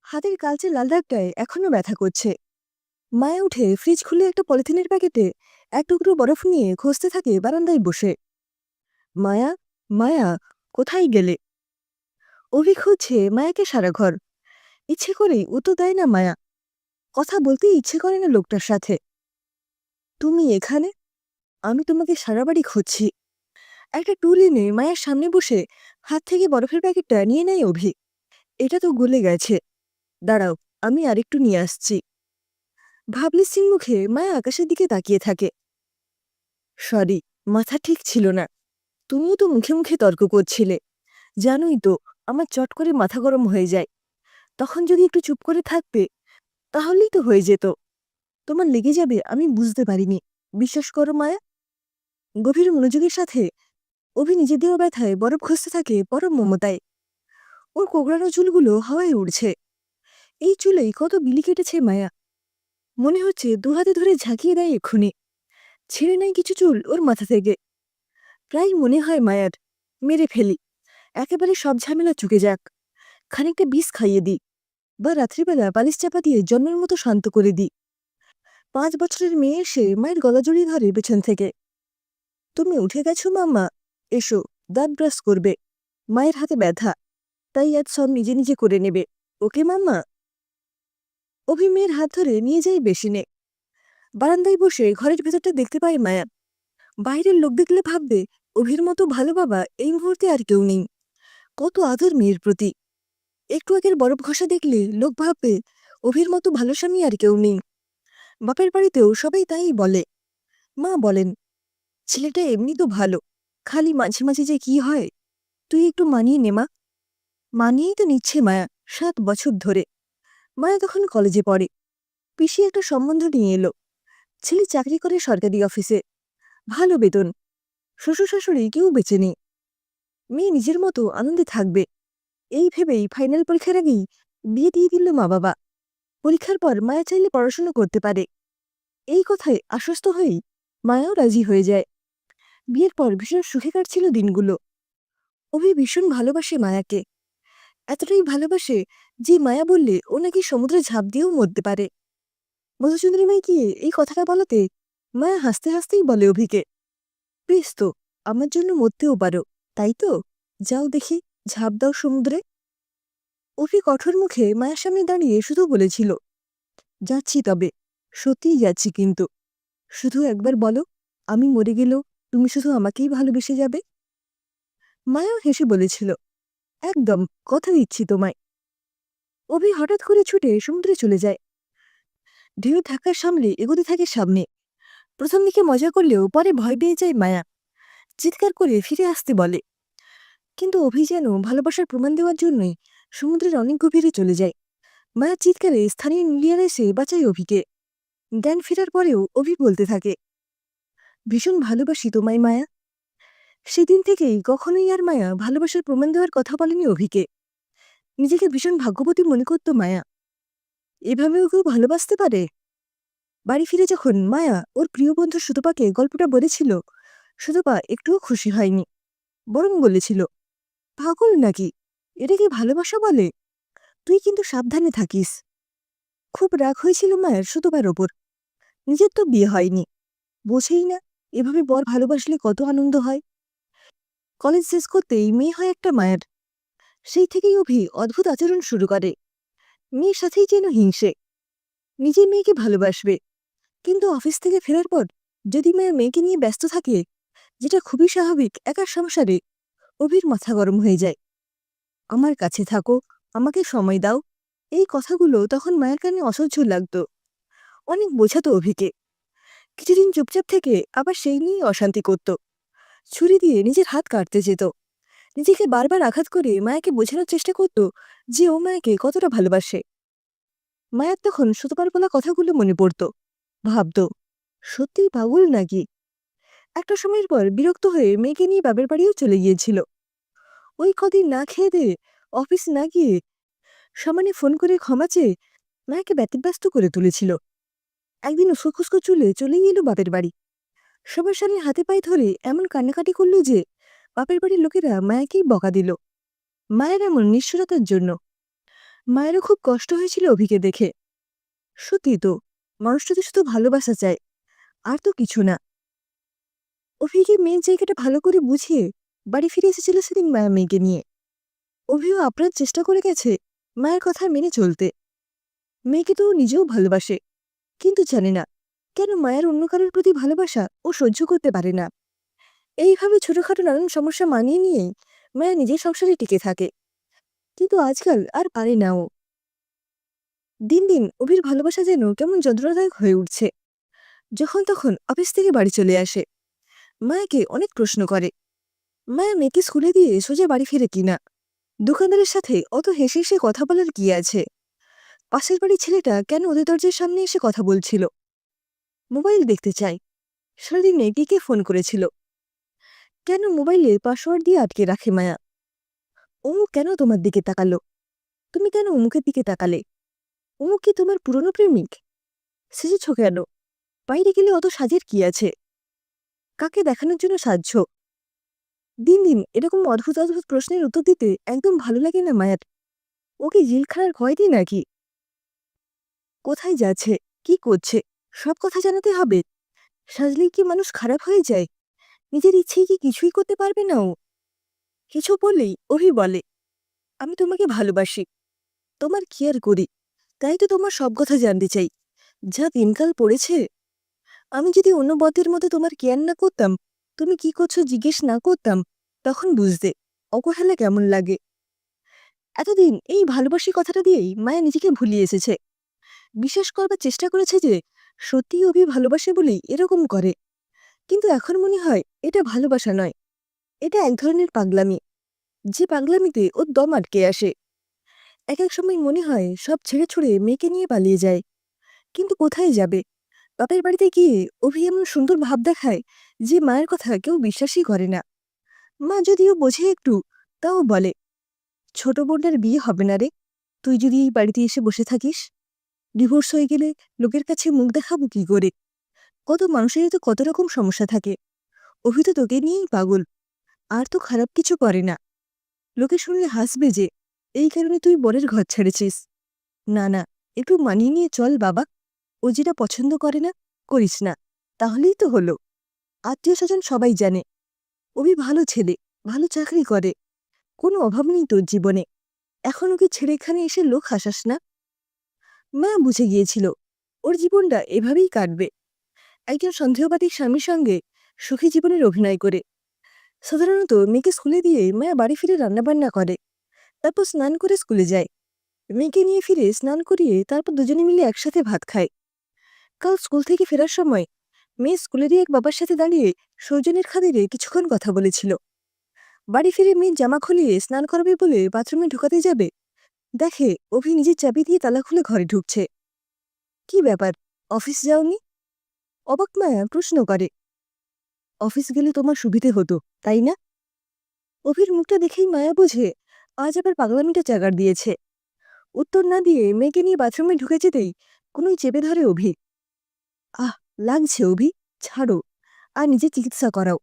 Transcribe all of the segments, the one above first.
হাতের কালচে লাল দাগটায় এখনো ব্যথা করছে। মায়া উঠে ফ্রিজ খুলে একটা পলিথিনের প্যাকেটে এক টুকরো বরফ নিয়ে খুঁজতে থাকে বারান্দায় বসে। মায়া, মায়া, কোথায় গেলে? অভি খুঁজছে মায়াকে সারা ঘর। ইচ্ছে করেই উত্তর দেয় না মায়া। কথা বলতেই ইচ্ছে করে না লোকটার সাথে। তুমি এখানে? আমি তোমাকে সারা বাড়ি খুঁজছি। একটা টুল এনে মায়ের সামনে বসে হাত থেকে বরফের প্যাকেটটা নিয়ে নেয় অভি। এটা তো গলে গেছে, দাঁড়াও, আমি আরেকটু নিয়ে আসছি। ভাবলেসিং মুখে মায়া আকাশের দিকে তাকিয়ে থাকে। সরি, মাথা ঠিক ছিল না। তুমিও তো মুখে মুখে তর্ক করছিলে। জানোই তো, আমার চট করে মাথা গরম হয়ে যায়। তখন যদি একটু চুপ করে থাকতে, তাহলেই তো হয়ে যেত। তোমার লেগে যাবে আমি বুঝতে পারিনি। বিশ্বাস করো মায়া। গভীর মনোযোগের সাথে অভি নিজের দেওয়া ব্যথায় বরফ খুঁজতে থাকে পরম মমতায়। ওর কোকড়ানো চুলগুলো হাওয়ায় উড়ছে। এই চুলেই কত বিলি কেটেছে মায়া। মনে হচ্ছে দুহাতে ধরে ঝাঁকিয়ে দেয় এক্ষুনি। ছেড়ে নাই কিছু চুল ওর মাথা থেকে। প্রায় মনে হয় মায়ার, মেরে ফেলি, একেবারে সব ঝামেলা চুকে যাক। খানিকটা বিষ খাইয়ে দিই, বা রাত্রিবেলা বালিশ চাপা দিয়ে জন্মের মতো শান্ত করে দিই। 5 বছরের মেয়ে এসে মায়ের গলা জড়িয়ে ধরে পেছন থেকে। তুমি উঠে গেছো মাম্মা? এসো, দাঁত ব্রাশ করবে। মায়ের হাতে ব্যথা, তাই আজ সব নিজে নিজে করে নেবে। ওকে মাম্মা? অভি মেয়ের হাত ধরে নিয়ে যাই বেসিনে। বারান্দায় বসে ঘরের ভেতরটা দেখতে পায় মায়া। বাইরের লোক দেখলে ভাববে অভির মতো ভালো বাবা এই মুহূর্তে আর কেউ নেই। কত আদর মেয়ের প্রতি। একটু আগের বরফ ঘষা দেখলে লোক ভাববে অভির মতো ভালো স্বামী আর কেউ নেই। বাপের বাড়িতেও সবাই তাই বলে। মা বলেন, ছেলেটা এমনি তো ভালো, খালি মাঝে মাঝে যে কি হয়। তুই একটু মানিয়ে নে মা। মানিয়েই তো নিচ্ছে মায়া 7 বছর ধরে। মায়া তখন কলেজে পড়ে। পিসি একটা সম্বন্ধ নিয়ে এলো। ছেলে চাকরি করে সরকারি অফিসে, ভালো বেতন। শ্বশুর শাশুড়ি কেউ বেঁচে নেই। মেয়ে নিজের মতো আনন্দে থাকবে, এই ভেবেই ফাইনাল পরীক্ষার আগেই বিয়ে দিয়ে দিল মা বাবা। পরীক্ষার পর মায়া চাইলে পড়াশোনা করতে পারে। এই কথায় আশ্বস্ত হয়েই মায়াও রাজি হয়ে যায়। বিয়ের পর ভীষণ সুখে কাটছিল দিনগুলো। অভি ভীষণ ভালোবাসে মায়াকে। এতটাই ভালোবাসে যে মায়া বললে ও নাকি সমুদ্রে ঝাঁপ দিয়েও মরতে পারে। মধুচন্দ্রিমায় গিয়ে এই কথাটা বলাতে মায়া হাসতে হাসতেই বলে অভিকে, প্লিজ তো, আমার জন্য মরতেও পারো, তাই তো? যাও দেখি, ঝাঁপ দাও সমুদ্রে। অভি কঠোর মুখে মায়ের সামনে দাঁড়িয়ে শুধু বলেছিল, যাচ্ছি তবে, সত্যিই যাচ্ছি, কিন্তু শুধু একবার বলো, আমি মরে গেলেও তুমি শুধু আমাকেই ভালোবেসে যাবে। মায়াও হেসে বলেছিল, একদম, কথা দিচ্ছি তোমায়। অভি হঠাৎ করে ছুটে সমুদ্রে চলে যায়। ঢেউ ধাক্কার সামলে এগোতে থাকে সামনে। প্রথম দিকে মজা করলেও পরে ভয় পেয়ে যায় মায়া। চিৎকার করে ফিরে আসতে বলে। কিন্তু অভি যেন ভালোবাসার প্রমাণ দেওয়ার জন্যই সমুদ্রের অনেক গভীরে চলে যায়। মায়া চিৎকারে স্থানীয় ইন্ডিয়ান এসে বাঁচায় অভিকে। জ্ঞান ফেরার পরেও অভি বলতে থাকে, ভীষণ ভালোবাসি তোমায় মায়া। সেদিন থেকেই কখনোই আর মায়া ভালোবাসার প্রমাণ দেওয়ার কথা বলেনি অভিকে। নিজেকে ভীষণ ভাগ্যবতী মনে করত মায়া। এভাবেও কেউ ভালোবাসতে পারে। বাড়ি ফিরে যখন মায়া ওর প্রিয় বন্ধু সুতপাকে গল্পটা বলেছিল, সুতপা একটুও খুশি হয়নি। বরং বলেছিল, পাগল নাকি, এটাকে ভালোবাসা বলে? তুই কিন্তু সাবধানে থাকিস। খুব রাগ হয়েছিল মায়ের সুতপার ওপর। নিজের তো বিয়ে হয়নি, বোঝেই না এভাবে বর ভালোবাসলে কত আনন্দ হয়। কলেজ শেষ করতেই মেয়ে হয় একটা মায়ের। সেই থেকেই অভি অদ্ভুত আচরণ শুরু করে। মেয়ের সাথেই যেন হিংসে। নিজের মেয়েকে ভালোবাসবে, কিন্তু অফিস থেকে ফেরার পর যদি মায়ের মেয়েকে নিয়ে ব্যস্ত থাকে, যেটা খুবই স্বাভাবিক একার সংসারে, অভির মাথা গরম হয়ে যায়। আমার কাছে থাকো, আমাকে সময় দাও, এই কথাগুলো তখন মায়ের কানে অসহ্য লাগত। অনেক বোঝাতো অভিকে। কিছুদিন চুপচাপ থেকে আবার সেই নিয়েই অশান্তি করত। ছুরি দিয়ে নিজের হাত কাটতে যেত। নিজেকে বারবার আঘাত করে মায়াকে বোঝানোর চেষ্টা করত যে ও মায়াকে কতটা ভালোবাসে। মায়ার তখন সুতপার বলা কথাগুলো মনে পড়ত। ভাবত, সত্যিই পাগল নাকি। একটা সময়ের পর বিরক্ত হয়ে মেয়েকে নিয়ে বাপের বাড়িও চলে গিয়েছিল। ওই কদিন না খেয়ে দিয়ে অফিস না গিয়ে সমানে ফোন করে ক্ষমা চেয়ে মায়াকে ব্যতিব্যস্ত করে তুলেছিল। একদিন উস্কো খুস্কো চুলে চলেই এলো বাপের বাড়ি। সবার সামনে হাতে পায়ে ধরে এমন কান্নাকাটি করল যে বাপের বাড়ির লোকেরা মায়াকেই বকা দিল। মায়ের এমন নিষ্ঠুরতার জন্য। মায়েরও খুব কষ্ট হয়েছিল অভিকে দেখে। সত্যি তো, মানুষটা তো শুধু ভালোবাসা চায়, আর তো কিছু না। অভিকে মেয়ের জায়গাটা ভালো করে বুঝিয়ে বাড়ি ফিরে এসেছিল সেদিন মায়া মেয়েকে নিয়ে। অভিও আপ্রাণ চেষ্টা করে গেছে মায়ের কথা মেনে চলতে। মেয়েকে তো ও নিজেও ভালোবাসে, কিন্তু জানে না কেন মায়ের অন্য কারোর প্রতি ভালোবাসা ও সহ্য করতে পারে না। এইভাবে ছোটখাটো নানান সমস্যা মানিয়ে নিয়েই মায়া নিজের সংসারে টিকে থাকে, কিন্তু আজকাল আর পারে না ও। দিন দিন অভির ভালোবাসা যেন কেমন যন্ত্রণাদায়ক হয়ে উঠছে। যখন তখন অফিস থেকে বাড়ি চলে আসে, মায়াকে অনেক প্রশ্ন করে। মায়া মেয়েকে স্কুলে দিয়ে সোজা বাড়ি ফিরে কিনা। দোকানদারের সাথে অত হেসে হেসে কথা বলার কি আছে? পাশের বাড়ির ছেলেটা কেন ওদের দরজার সামনে এসে কথা বলছিল? মোবাইল দেখতে চাই। সারাদিন মেয়েটিকে ফোন করেছিল। কেন মোবাইলে পাসওয়ার্ড দিয়ে আটকে রাখে মায়া? অমুক কেন তোমার দিকে তাকালো? তুমি কেন অমুকের দিকে তাকালে? অমুক কি তোমার পুরনো প্রেমিক? সেজেছ কেন? বাইরে গেলে অত সাজের কি আছে? কাকে দেখানোর জন্য সাজছ? দিন দিন এরকম অদ্ভুত অদ্ভুত প্রশ্নের উত্তর দিতে একদম ভালো লাগে না মায়ার। ও কি জেলখানার কয়েদি নাকি? কোথায় যাচ্ছে, কি করছে, সব কথা জানাতে হবে? সাজলেই কি মানুষ খারাপ হয়ে যায়? নিজের ইচ্ছেই কি কিছুই করতে পারবে না ও? কিছু বললেই অভি বলে, আমি তোমাকে ভালোবাসি, তোমার কেয়ার করি, তাই তো তোমার সব কথা জানতে চাই। যা দিনকাল পড়েছে, আমি যদি অন্য বদের মতো তোমার কেয়ার না করতাম, তুমি কি করছো জিজ্ঞেস না করতাম, তখন বুঝতে অবহেলা কেমন লাগে। এতদিন এই ভালোবাসি কথাটা দিয়েই মায়া নিজেকে ভুলিয়ে এসেছে। বিশ্বাস করবার চেষ্টা করেছে যে সত্যিই অভি ভালোবাসে বলেই এরকম করে, কিন্তু এখন মনে হয় এটা ভালোবাসা নয়, এটা এক ধরনের পাগলামি, যে পাগলামিতে ওর দম আটকে আসে। এক এক সময় মনে হয় সব ছেড়ে ছুড়ে মেয়েকে নিয়ে পালিয়ে যায়, কিন্তু কোথায় যাবে? বাপের বাড়িতে গিয়ে অভি এমন সুন্দর ভাব দেখায় যে মায়ের কথা কেউ বিশ্বাসই করে না। মা যদিও বোঝে একটু, তাও বলে, ছোট বোনের বিয়ে হবে না রে, তুই যদি এই বাড়িতে এসে বসে থাকিস। ডিভোর্স হয়ে গেলে লোকের কাছে মুখ দেখাবো কি করে? কত মানুষেরই তো কত রকম সমস্যা থাকে। অভি তো তোকে নিয়েই পাগল, আর তো খারাপ কিছু করে না। লোকে শুনলে হাসবে যে এই কারণে তুই বরের ঘর ছেড়েছিস। না না, একটু মানিয়ে নিয়ে চল বাবা। ও যেটা পছন্দ করে না, করিস না, তাহলেই তো হলো। আত্মীয় স্বজন সবাই জানে অভি ভালো ছেলে, ভালো চাকরি করে, কোনো অভাব নেই তোর জীবনে। এখন ওকে ছেড়ে এখানে এসে লোক হাসাস না। মা বুঝে গিয়েছিল ওর জীবনটা এভাবেই কাটবে, একজন সন্দেহবাদী স্বামীর সঙ্গে সুখী জীবনের অভিনয় করে। সাধারণত মেয়েকে স্কুলে দিয়ে মায়া বাড়ি ফিরে রান্নাবান্না করে, তারপর স্নান করে স্কুলে যায়। মেয়েকে নিয়ে ফিরে স্নান করিয়ে তারপর দুজনে মিলে একসাথে ভাত খায়। কাল স্কুল থেকে ফেরার সময় মেয়ে স্কুলেরই এক বাবার সাথে দাঁড়িয়ে সৌজনের খাতিরে কিছুক্ষণ কথা বলেছিল। বাড়ি ফিরে মেয়ের জামা খুলিয়ে স্নান করাবে বলে বাথরুমে ঢুকাতে যাবে, দেখে অভি নিজের চাবি দিয়ে তালা খুলে ঘরে ঢুকছে। কি ব্যাপার, অফিস যাওনি? অবাক মায়া প্রশ্ন করে। অফিস গেলে তোমার সুবিধে হতো, তাই না? অভির মুখটা দেখেই মায়া বোঝে আজ আবার পাগলামিটা জাগার দিয়েছে। উত্তর না দিয়ে মেয়েকে নিয়ে বাথরুমে ঢুকে যেতেই কোনোই চেপে ধরে অভি। আহ, লাগছে অভি, ছাড়ো, আর নিজে চিকিৎসা করাও।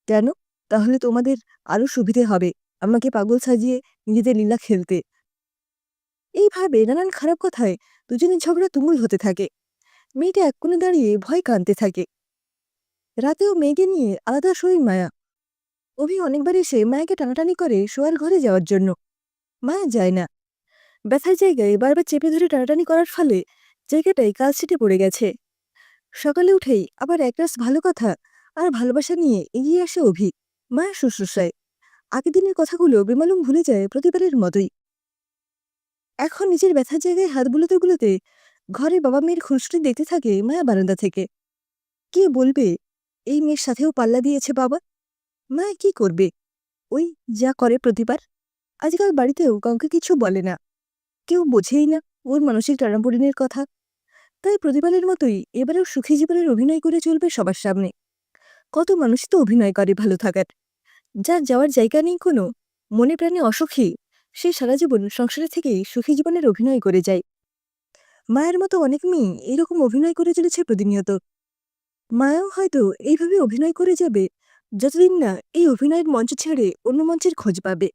কেন? তাহলে তোমাদের আরো সুবিধে হবে আমাকে পাগল সাজিয়ে নিজেদের লীলা খেলতে। এইভাবে নানান খারাপ কথায় দুজনের ঝগড়া তুমুল হতে থাকে। মেয়েটা এক কোণে দাঁড়িয়ে ভয় কাঁদতে থাকে। রাতেও মেয়েকে নিয়ে আলাদা শোয় মায়া। অভি অনেকবার এসে মায়াকে টানাটানি করে শোয়ার ঘরে যাওয়ার জন্য। মায়া যায় না। ব্যথার জায়গায় বারবার চেপে ধরে টানাটানি করার ফলে জায়গাটায় কাল ছিটে পড়ে গেছে। সকালে উঠেই আবার একরাশ ভালো কথা আর ভালোবাসা নিয়ে এগিয়ে আসে অভি মায়ের শুশ্রূষায়। আগের দিনের কথাগুলো বেমালুম ভুলে যায় প্রতিবারের মতোই। এখন নিজের ব্যথার জায়গায় হাত বুলোতে বুলোতে ঘরে বাবা মেয়ের খুনসুটি দেখতে থাকে মায়া বারান্দা থেকে। কে বলবে এই মেয়ের সাথেও পাল্লা দিয়েছে বাবা? মায়া কি করবে? ওই যা করে প্রতিবার। আজকাল বাড়িতেও কাউকে কিছু বলে না, কেউ বোঝেই না ওর মানসিক টানাপোড়েনের কথা। তাই প্রতিবারের মতোই এবারেও সুখী জীবনের অভিনয় করে চলবে সবার সামনে। কত মানুষই তো অভিনয় করে ভালো থাকার, যার যাওয়ার জায়গা নেই কোনো, মনে প্রাণে অসুখী, সে সারা জীবন সংসারে থেকেই সুখী জীবনের অভিনয় করে যায়। মায়ের মতো অনেক মেয়ে এরকম অভিনয় করে চলেছে প্রতিনিয়ত। মায়াও হয়তো এইভাবে অভিনয় করে যাবে যতদিন না এই অভিনয়ের মঞ্চ ছেড়ে অন্য মঞ্চের খোঁজ পাবে।